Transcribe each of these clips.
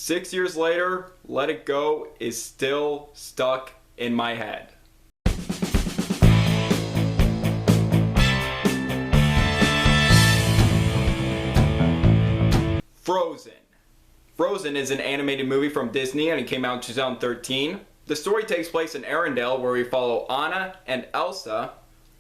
6 years later, Let It Go is still stuck in my head. Frozen. Frozen is an animated movie from Disney and it came out in 2013. The story takes place in Arendelle where we follow Anna and Elsa,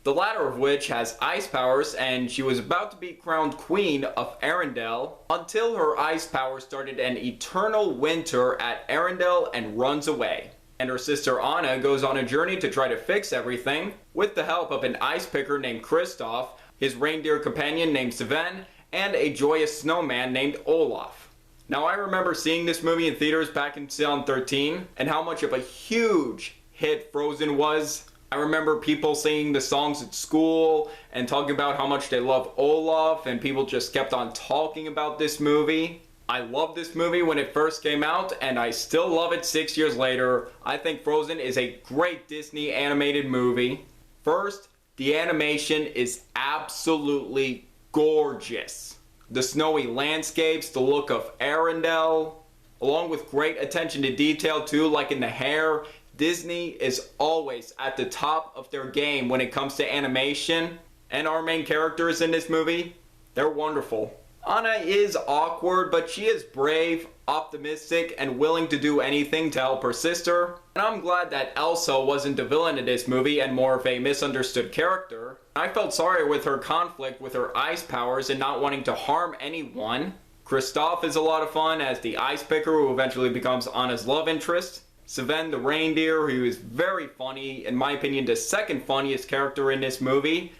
the latter of which has ice powers, and she was about to be crowned queen of Arendelle until her ice power started an eternal winter at Arendelle and runs away. And her sister Anna goes on a journey to try to fix everything with the help of an ice picker named Kristoff, his reindeer companion named Sven, and a joyous snowman named Olaf. Now I remember seeing this movie in theaters back in 2013 and how much of a huge hit Frozen was. I remember people singing the songs at school and talking about how much they love Olaf, and people just kept on talking about this movie. I loved this movie when it first came out and I still love it 6 years later. I think Frozen is a great Disney animated movie. First, the animation is absolutely gorgeous. The snowy landscapes, the look of Arendelle, along with great attention to detail too, like in the hair. Disney is always at the top of their game when it comes to animation, and our main characters in this movie, they're wonderful. Anna is awkward, but she is brave, optimistic, and willing to do anything to help her sister. And I'm glad that Elsa wasn't the villain in this movie and more of a misunderstood character. I felt sorry with her conflict with her ice powers and not wanting to harm anyone. Kristoff is a lot of fun as the ice picker who eventually becomes Anna's love interest. Sven the reindeer, who is very funny, in my opinion the second funniest character in this movie.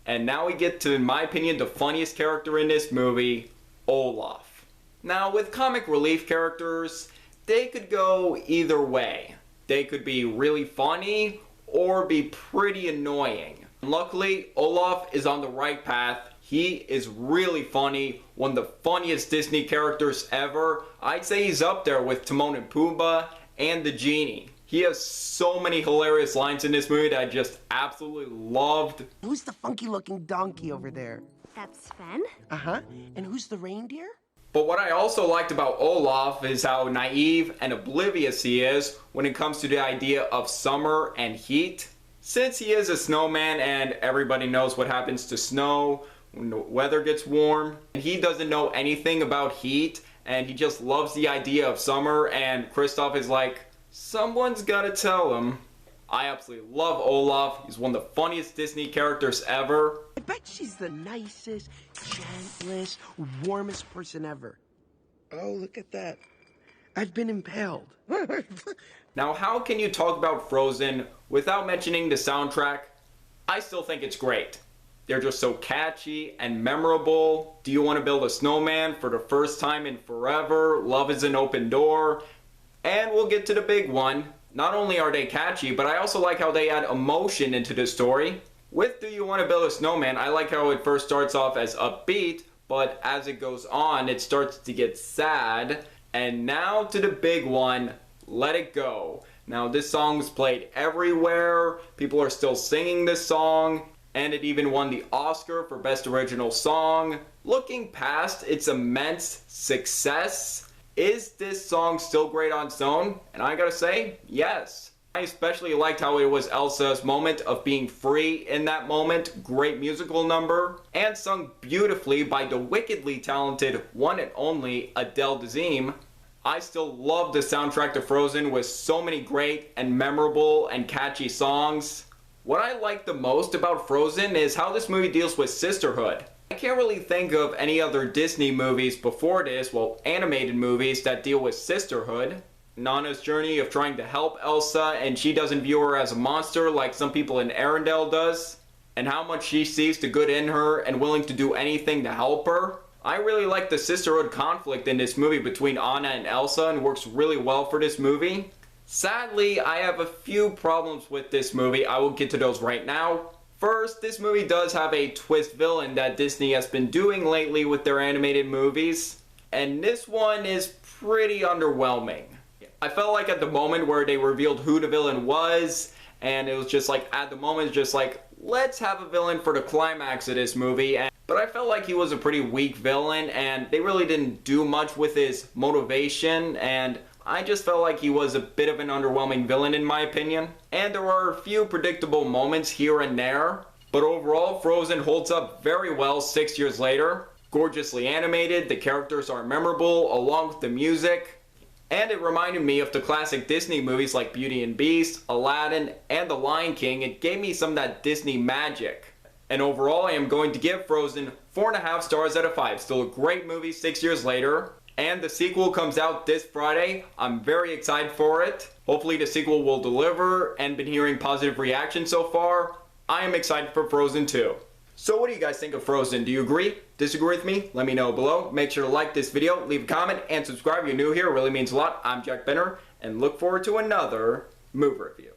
And now we get to, in my opinion, the funniest character in this movie, Olaf. Now with comic relief characters, they could go either way. They could be really funny or be pretty annoying. Luckily, Olaf is on the right path. He is really funny, one of the funniest Disney characters ever. I'd say he's up there with Timon and Pumbaa and the Genie. He has so many hilarious lines in this movie that I just absolutely loved. Who's the funky looking donkey over there? That's Sven? Uh-huh. And who's the reindeer? But what I also liked about Olaf is how naive and oblivious he is when it comes to the idea of summer and heat. Since he is a snowman and everybody knows what happens to snow when the weather gets warm, and he doesn't know anything about heat, and he just loves the idea of summer, and Kristoff is like, someone's gotta tell him. I absolutely love Olaf. He's one of the funniest Disney characters ever. I bet she's the nicest, gentlest, warmest person ever. Oh, look at that. I've been impaled. Now, how can you talk about Frozen without mentioning the soundtrack? I still think it's great. They're just so catchy and memorable. Do You Want to Build a Snowman for the first time in forever? Love is an Open Door. And we'll get to the big one. Not only are they catchy, but I also like how they add emotion into the story. With Do You Want to Build a Snowman, I like how it first starts off as upbeat, but as it goes on, it starts to get sad. And now to the big one, Let It Go. Now this song was played everywhere. People are still singing this song. And it even won the Oscar for Best Original Song. Looking past its immense success, is this song still great on its own? And I gotta say, yes. I especially liked how it was Elsa's moment of being free in that moment. Great musical number. And sung beautifully by the wickedly talented one and only Adele Dazeem. I still love the soundtrack to Frozen with so many great and memorable and catchy songs. What I like the most about Frozen is how this movie deals with sisterhood. I can't really think of any other Disney movies before this, well, animated movies that deal with sisterhood. Nana's journey of trying to help Elsa and she doesn't view her as a monster like some people in Arendelle does. And how much she sees the good in her and willing to do anything to help her. I really like the sisterhood conflict in this movie between Anna and Elsa and works really well for this movie. Sadly, I have a few problems with this movie. I will get to those right now. First, this movie does have a twist villain that Disney has been doing lately with their animated movies. And this one is pretty underwhelming. I felt like at the moment where they revealed who the villain was, and it was just like, at the moment, just like, let's have a villain for the climax of this movie. And but I felt like he was a pretty weak villain and they really didn't do much with his motivation, and I just felt like he was a bit of an underwhelming villain in my opinion. And there are a few predictable moments here and there, but overall Frozen holds up very well 6 years later. Gorgeously animated, the characters are memorable along with the music, and it reminded me of the classic Disney movies like Beauty and Beast, Aladdin, and The Lion King. It gave me some of that Disney magic. And overall I am going to give Frozen 4.5 stars out of 5. Still a great movie 6 years later. And the sequel comes out this Friday. I'm very excited for it. Hopefully the sequel will deliver, and been hearing positive reactions so far. I am excited for Frozen 2. So what do you guys think of Frozen? Do you agree? Disagree with me? Let me know below. Make sure to like this video, leave a comment, and subscribe if you're new here. It really means a lot. I'm Jack Benner, and look forward to another movie review.